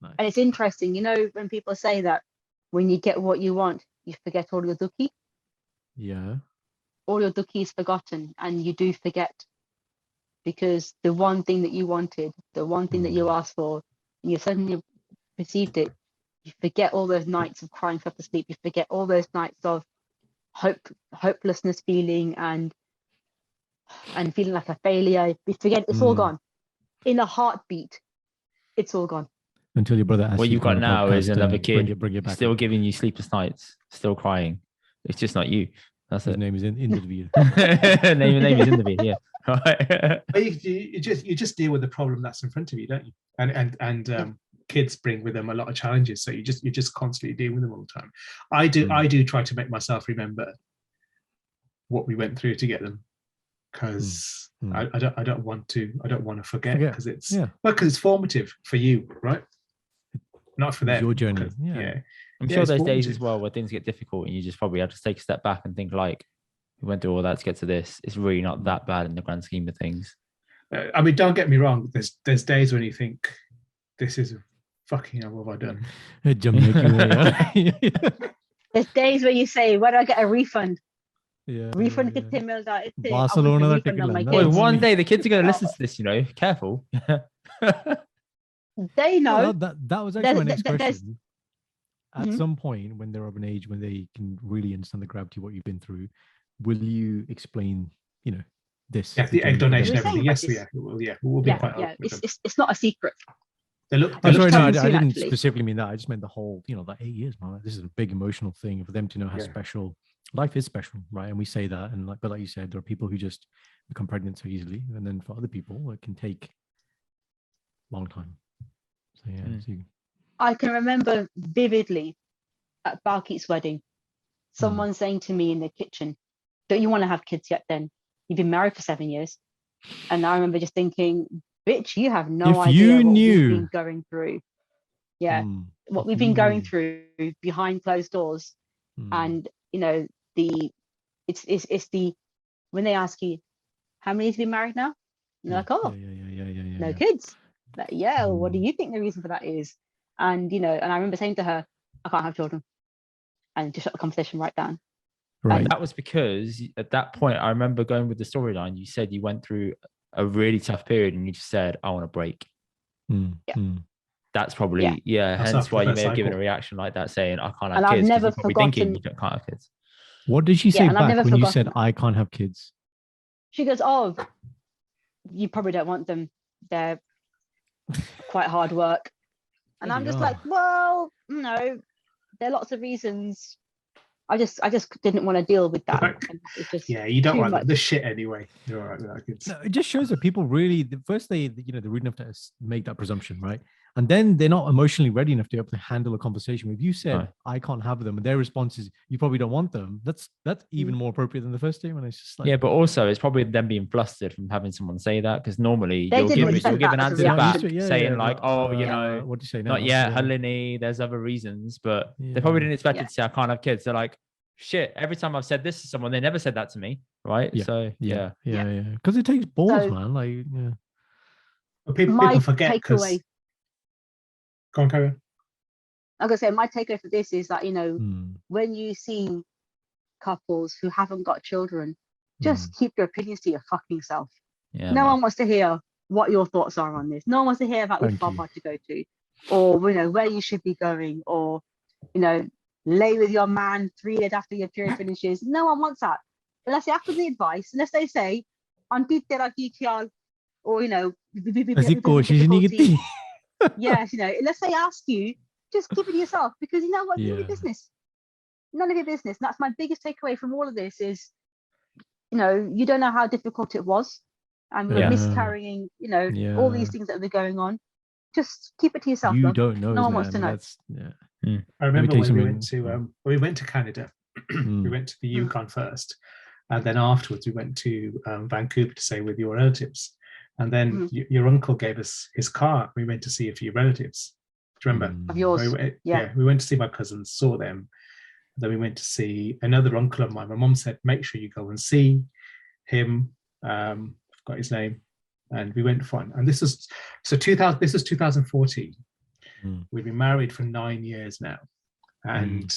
Nice. And it's interesting, when people say that when you get what you want, you forget all your dukkhi. Yeah. All your dukkhi is forgotten, and you do forget, because the one thing that you wanted, the one thing that you asked for, and you suddenly received it. You forget all those nights of crying for to sleep. You forget all those nights of hopelessness feeling and feeling like a failure. You forget it's all gone. In a heartbeat, it's all gone. Until your brother asks What you you've got now is another kid bring it back still up. giving you sleepless nights, still crying. It's just not you. That's His it. name is in the video. name is in the video. Right. But you just deal with the problem that's in front of you, don't you? And kids bring with them a lot of challenges, so you just constantly deal with them all the time. I do try to make myself remember what we went through to get them, because I don't want to forget, because it's formative for you, right? Not for them. Your journey. I'm sure there's days as well where things get difficult and you just probably have to take a step back and think, like, we went through all that to get to this. It's really not that bad in the grand scheme of things. I mean, don't get me wrong. There's days when you think, this is fucking hell, what have I done? There's days where you say, where do I get a refund? Refund kitin milda. Barcelona Well, one day the kids are going to listen to this, careful. They know. Well, that was actually my next question. At some point, when they're of an age when they can really understand the gravity of what you've been through, will you explain, this? Yeah, the egg donation, everything. Yes, we'll be quite open. It's not a secret. I didn't specifically mean that. I just meant the whole, that 8 years, man. This is a big emotional thing for them to know how special life is special, right? And we say that, and but like you said, there are people who just become pregnant so easily, and then for other people, it can take a long time. So I can remember vividly at Balkeet's wedding, someone saying to me in the kitchen, "Don't you want to have kids yet? Then you've been married for 7 years." And I remember just thinking, "Bitch, you have no idea what we've been going through." Yeah, what we've been going through behind closed doors, and it's the when they ask you, "How many have you been married now?" And you're like, "Oh, no kids." Like, what do you think the reason for that is? And and I remember saying to her, "I can't have children," and just shut the conversation right down. Right. And that was because at that point, I remember going with the storyline. You said you went through a really tough period, and you just said, "I want a break." That's probably hence why you may have given a reaction like that, saying, "I can't have kids." I've never probably thinking you can't have kids. What did she say back when you said, "I can't have kids"? She goes, "Oh, you probably don't want them. They're quite hard work." And I'm just like, well, no, there are lots of reasons. I just didn't want to deal with that. It's just you don't want the shit anyway. You're all right with that, kids. No, it just shows that people really, first they're rude enough to make that presumption, right? And then they're not emotionally ready enough to be able to handle a conversation. If you said, "I can't have them," and their response is, "You probably don't want them," that's even more appropriate than the first statement. It's just like, but also it's probably them being flustered from having someone say that, because normally They you'll give an answer back Yeah, saying like, "Oh, what do you say now? Not yet, Halini, there's other reasons," but they probably didn't expect it to say, "I can't have kids." They're like, "Shit, every time I've said this to someone, they never said that to me," right? So because it takes balls, man. Like, But people forget takeaway. Go on, carry on. I'm gonna say my takeaway for this is that when you see couples who haven't got children, just keep your opinions to your fucking self. No one wants to hear what your thoughts are on this. No one wants to hear about which bar to go to, or where you should be going, or lay with your man 3 days after your period finishes. No one wants that. Unless they ask for the advice, unless they say, unless they ask you, just keep it to yourself, because you know what, none of your business. None of your business. And that's my biggest takeaway from all of this is, you don't know how difficult it was, and miscarrying, all these things that are going on. Just keep it to yourself. You don't know. No one wants to know. I remember when we went to Canada. We went to the Yukon first, and then afterwards we went to Vancouver to stay with your relatives. And then your uncle gave us his car. We went to see a few relatives. Do you remember? Of yours? We went to see my cousins, saw them. Then we went to see another uncle of mine. My mum said, "Make sure you go and see him." Forgot his name. And we went fun. And this was 2014. We've been married for 9 years now. And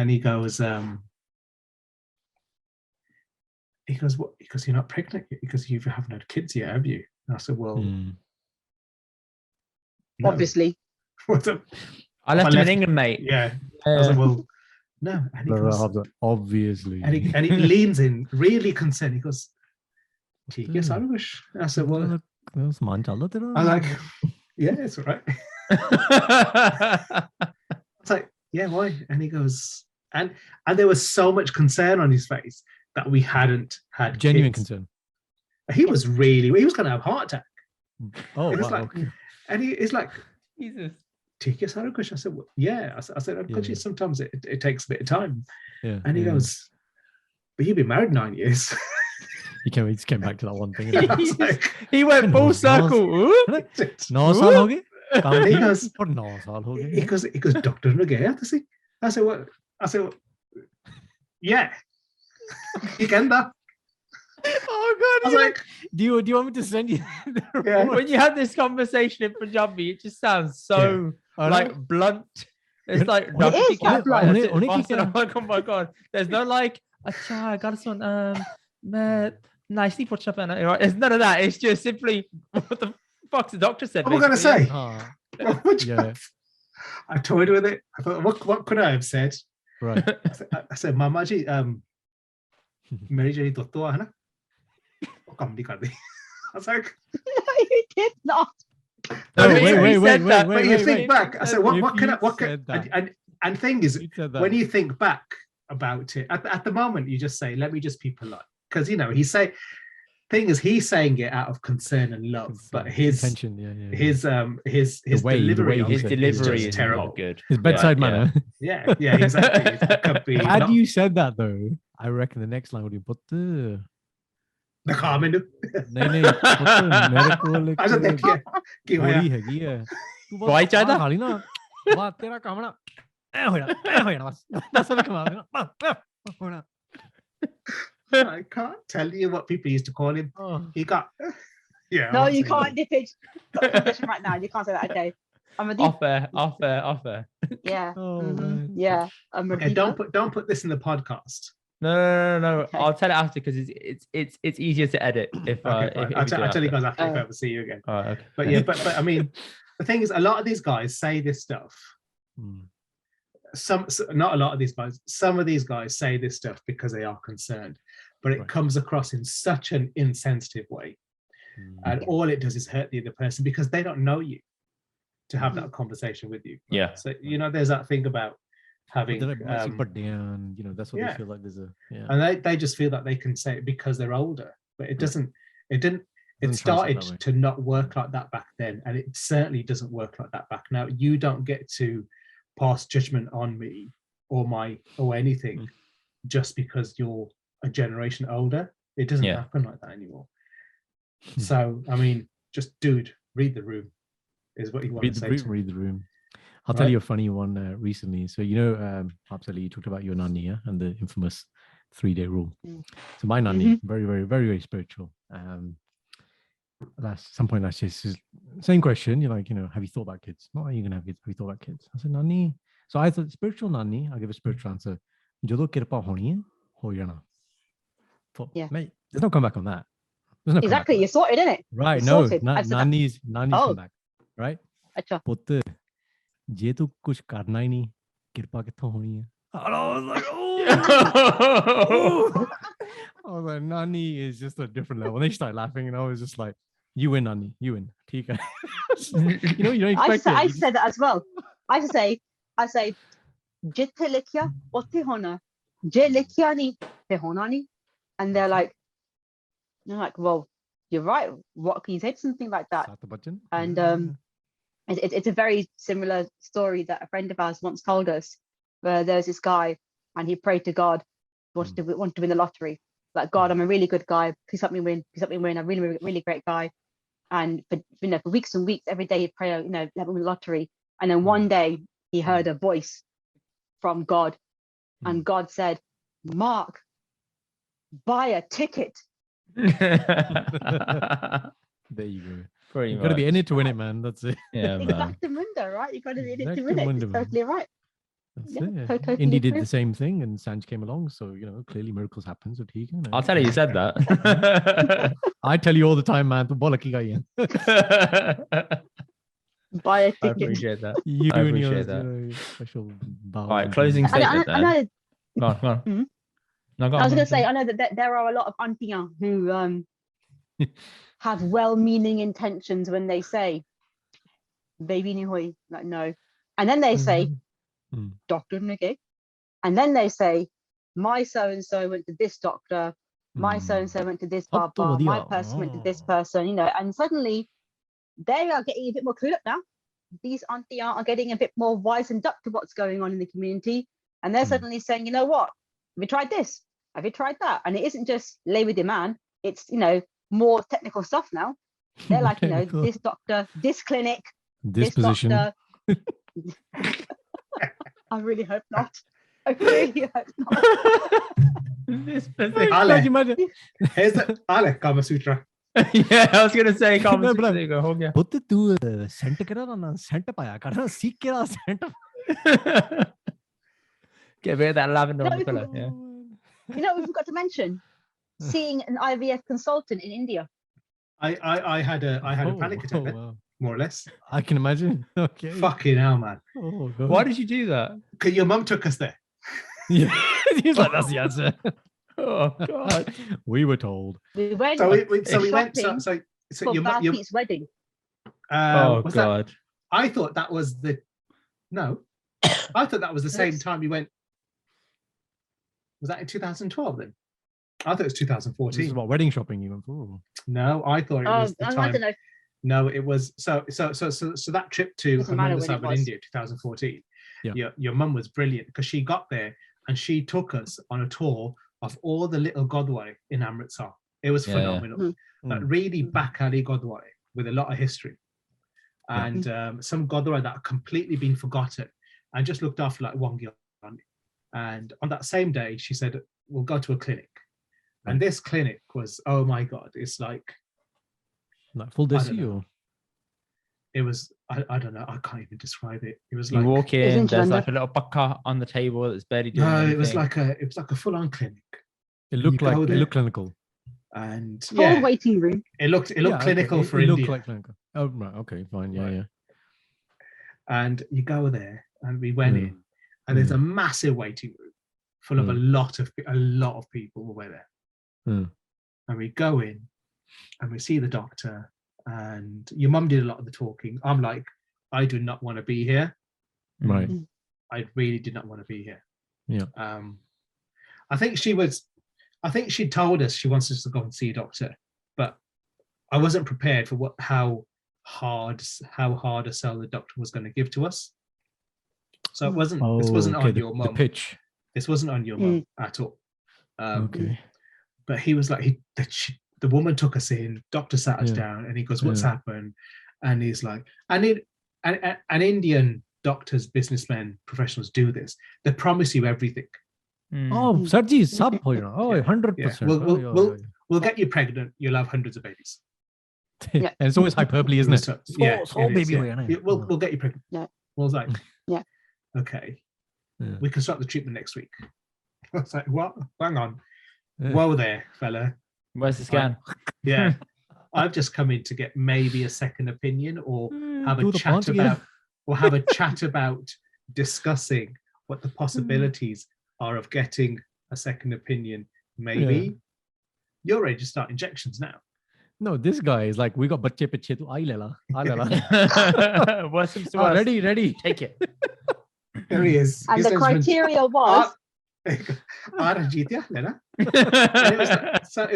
he goes, what? Because you're not pregnant yet, because you haven't had kids yet, have you? And I said, well, no. Obviously. I left him in England, mate. Yeah. I was like, well, no. And he goes, obviously. And he leans in, really concerned. He goes, yes, I wish. And I said, well, I was like, yeah, it's all right. I was like, yeah, why? And he goes, and there was so much concern on his face that we hadn't had genuine kids. concern. He was going to have a heart attack. Oh, it was wow. Like, and he's like, Jesus. I said, well, yeah. I said, unfortunately, sometimes it takes a bit of time. Yeah. And he goes, but you've been married 9 years. He just came back to that one thing. He went full circle. He goes, doctor again. I said, what? Yeah. You can that. Oh God! I was like, do you want me to send you? When you have this conversation in Punjabi, it just sounds so like blunt. It's like it is quite blunt. I'm like, oh my God! There's no like, acha, I got this one. Nicely put up. There's none of that. It's just simply what the fuck's the doctor said. What am I going to say? I toyed with it. I thought, what could I have said? Right. I said, Mama ji, मेरी जो दोस्तों है ना, वो काम नहीं करती. I was like, no, you did not. Wait. But you think back. I said, what can and thing is, when you think back about it, at the moment, you just say, let me just be polite, because he's saying it out of concern and love, but his intention, his delivery is terrible. Not good. His bedside manner. Yeah, exactly. It could be Had you said that though, I reckon the next line would be "But the car menu." Why China? I can't tell you what people used to call him. He got. Yeah. No, you can't dip it right now. You can't say that. Okay. Off air. Yeah. Yeah. Okay, don't put this in the podcast. No. Okay. I'll tell it after, because it's easier to edit if I'll tell you guys after if I ever see you again. Okay. But I mean, the thing is, a lot of these guys say this stuff. Not a lot of these guys. Some of these guys say this stuff because they are concerned, but it comes across in such an insensitive way, and all it does is hurt the other person, because they don't know you to have that conversation with you. Yeah. So there's that thing about having that's what they feel like. There's and they just feel that they can say it because they're older, but it doesn't. It started to not work like that back then, and it certainly doesn't work like that back now. You don't get to pass judgment on me or anything just because you're a generation older. It doesn't happen like that anymore. So I mean, just dude, read the room is what you want to say. Read the room. I'll tell you a funny one recently. So absolutely, you talked about your nanny and the infamous 3-day rule. So my nanny, very, very, very, very spiritual. Some point last year, same question. You're like, have you thought about kids? Not, are you gonna have kids? Have you thought about kids? I said, nanny. So I thought spiritual nanny. I'll give a spiritual answer. Jado kirpa honi hai, ho jana. Mate, there's no comeback on that. Exactly, you're sorted, isn't it? Right? No, nanny's come back. Right? Acha. Putte, je tu kuch karna hi nahi, kirpa kitthon honi hai. And I was like, oh. I was like, nanny is just a different level. And they started laughing, and I was just like, you win, nanny, you win. You don't expect it. I said that as well. I say, jithe likhya otte hona, je likhya nahi te hona nahi. And they're like, well, you're right. What can you say to something like that? And it's a very similar story that a friend of ours once told us, where there's this guy and he prayed to God, wanted to win the lottery. Like, God, I'm a really good guy. Please help me win. I'm a really, really great guy. And for weeks and weeks, every day he'd pray, let me win the lottery. And then one day he heard a voice from God, and God said, Mark, buy a ticket. There you go. You've got to be in it to win it, man. That's it. Yeah, Exactamundo, right? You've got to be in it to win it. It's totally right. That's it. Indy did the same thing, and Sanj came along. So clearly miracles happen. So I'll tell you said that. I tell you all the time, man. Buy a ticket. I appreciate that. I appreciate that. Special all right, closing statement. I know. Go on. Mm-hmm. No, go on. I was going to say, I know that there are a lot of aunties who have well-meaning intentions when they say, "Baby nihoy," like no, and then they say, "Doctor nige," and then they say, "My so and so went to this doctor, my so and so went to this baba, my person went to this person," and suddenly they are getting a bit more clued up now. These aunties are getting a bit more wisened up to what's going on in the community, and they're suddenly saying, "You know what? Have you tried this? Have you tried that?" And it isn't just lay with your man; it's more technical stuff now. They're like, this doctor, this clinic, this position. Doctor. I really hope not. I really hope not. This position. Here's the Ale Kama Sutra. Yeah, I was gonna say Kama Sutra. Go gaya. But tu scent kara na scent paya kara seek kara scent. Get rid of that lavender on the pillow. Yeah. We forgot to mention seeing an IVF consultant in India. I had a panic attack there, more or less. I can imagine. Okay. Fucking hell, man. Oh, why did you do that? Because your mum took us there. Yeah. He's like, that's the answer. Oh God. We were told. We went. So we went. So for Harpreet's wedding. Oh God. I thought that was the. No, I thought that was the same time you went. Was that in 2012 then? I thought it was 2014. This is what, wedding shopping you went for? No, I thought it was the time. I don't know. No, it was so that trip to Amritsar in India, 2014. Yeah. Your mum was brilliant because she got there and she took us on a tour of all the little Gurdwara in Amritsar. It was phenomenal. Like really back alley Gurdwara with a lot of history. And some Gurdwara that have completely been forgotten and just looked after like one girl. And on that same day, she said, "We'll go to a clinic." And this clinic was, oh my God, it's like full desi or? It was, I don't know, I can't even describe it. It was you walk in, there's like a little bucket on the table that's barely doing anything. It was like a full-on clinic. It looked clinical. And full waiting room. It looked clinical for India. It looked like clinical. Oh right, okay, fine, yeah. And you go there, and we went in, and there's a massive waiting room full of a lot of people who were there. And we go in and we see the doctor, and your mum did a lot of the talking. I'm like, I do not want to be here. Right. I really did not want to be here. Yeah. I think she told us she wants us to go and see a doctor, but I wasn't prepared for how hard a sell the doctor was going to give to us. So it wasn't. This wasn't on your mum. The pitch. This wasn't on your mum at all. Okay. But he was like, the woman took us in, doctor sat us down, and he goes, "What's happened?" And he's like, and Indian doctors, businessmen, professionals do this. They promise you everything. Oh, Sarji, sab ho jana. Oh, 100%. We'll get you pregnant. You'll have hundreds of babies. And it's always hyperbole, isn't it? We'll get you pregnant. Yeah. Well, I was like, okay, we can start the treatment next week. I was like, what? Hang on. Whoa there, fella. Where's the scan? I've just come in to get maybe a second opinion or have a chat about discussing what the possibilities are of getting a second opinion. Maybe you're ready to start injections now. No, this guy is like, we got bache piche tu aa lela. What's ready. Take it. There he is. And the criteria was it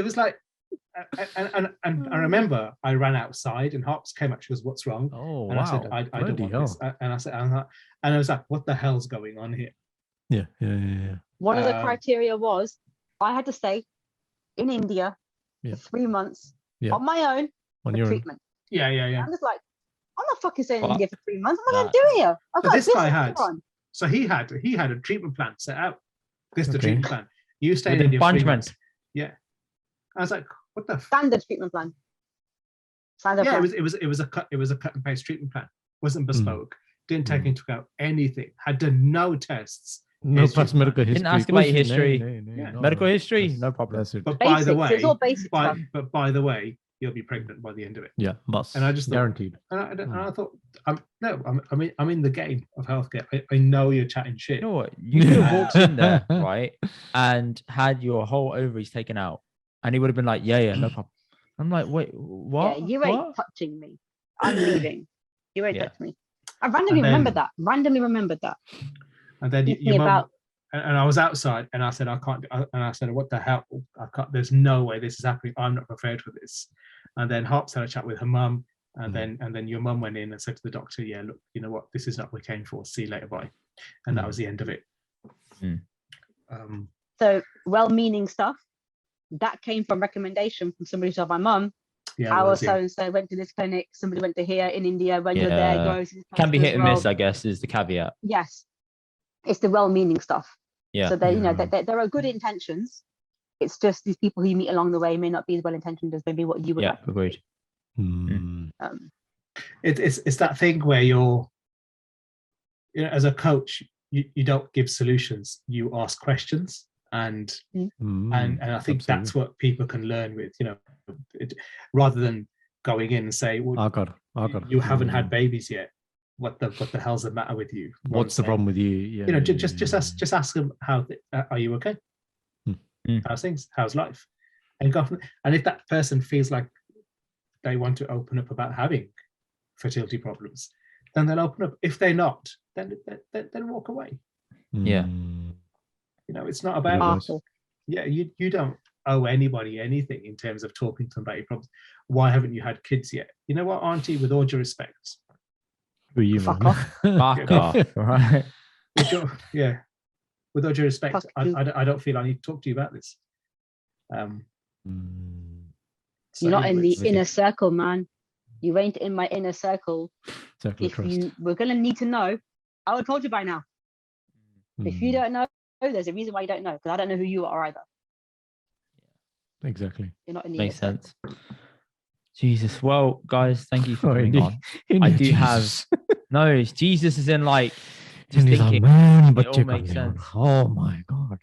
was like, and I remember I ran outside and Harps came up. She goes, "What's wrong?" Oh, and I said, "I don't want this." And I said, and I was like, "What the hell's going on here?" Yeah. One of the criteria was I had to stay in India for 3 months on my own for treatment. Yeah. I was like, I'm not fucking staying in India for 3 months. What am I doing here? This guy had. So he had a treatment plan set out. This is the treatment plan. You stay in India for 3 months. Yeah. I was like, what the standard treatment plan? Yeah, it was a cut and paste treatment plan. Wasn't bespoke. Didn't take into account anything. Had done no tests. No past medical history. Didn't ask about your history. Medical history, That's, no problem. But by the way, it's all basic stuff. But by the way, you'll be pregnant by the end of it. Yeah, that's and I just thought, guaranteed. And I thought, I'm in the game of healthcare. I know you're chatting shit. You know what? You could have walked in there, right, and had your whole ovaries taken out, and he would have been like, yeah, no problem. I'm like, wait, what? Yeah, you ain't touching me. I'm leaving. You ain't touching me. I randomly remembered that. And then your mum, and I was outside, and I said, I can't. And I said, what the hell? I can't. There's no way this is happening. I'm not prepared for this. And then Harps had a chat with her mum, and then your mum went in and said to the doctor, yeah, look, you know what? This is not what we came for. See you later, bye. And that was the end of it. So well-meaning stuff that came from recommendation from somebody who told my mum. How so and so went to this clinic. Somebody went to here in India. When you're there, go to this can be hit and miss, I guess, is the caveat. Yes, it's the well-meaning stuff. Yeah. So they, there are good intentions. It's just these people who you meet along the way may not be as well-intentioned as maybe what you would. Yeah, agreed. It's that thing where you're, as a coach, you don't give solutions. You ask questions, and I think that's what people can learn with, rather than going in and say, well, you haven't had babies yet. What the hell's the matter with you? What's the problem with you? Just ask them, how are you okay? How's things? How's life? And go from, and if that person feels like they want to open up about having fertility problems, then they'll open up. If they're not, then walk away. Yeah. It's not about you don't owe anybody anything in terms of talking to them about your problems. Why haven't you had kids yet? You know what, Auntie, with all due respect, fuck off. Fuck off. Right. With all due respect, I don't feel I need to talk to you about this. You're not in the inner circle, man. You ain't in my inner circle. If you were gonna need to know, I would have told you by now. If you don't know, there's a reason why you don't know, because I don't know who you are either. Exactly. You're not in the Makes sense. Jesus. Well, guys, thank you for coming on. I do Jesus. No, Jesus is in like just thinking. It all makes sense. Oh my God.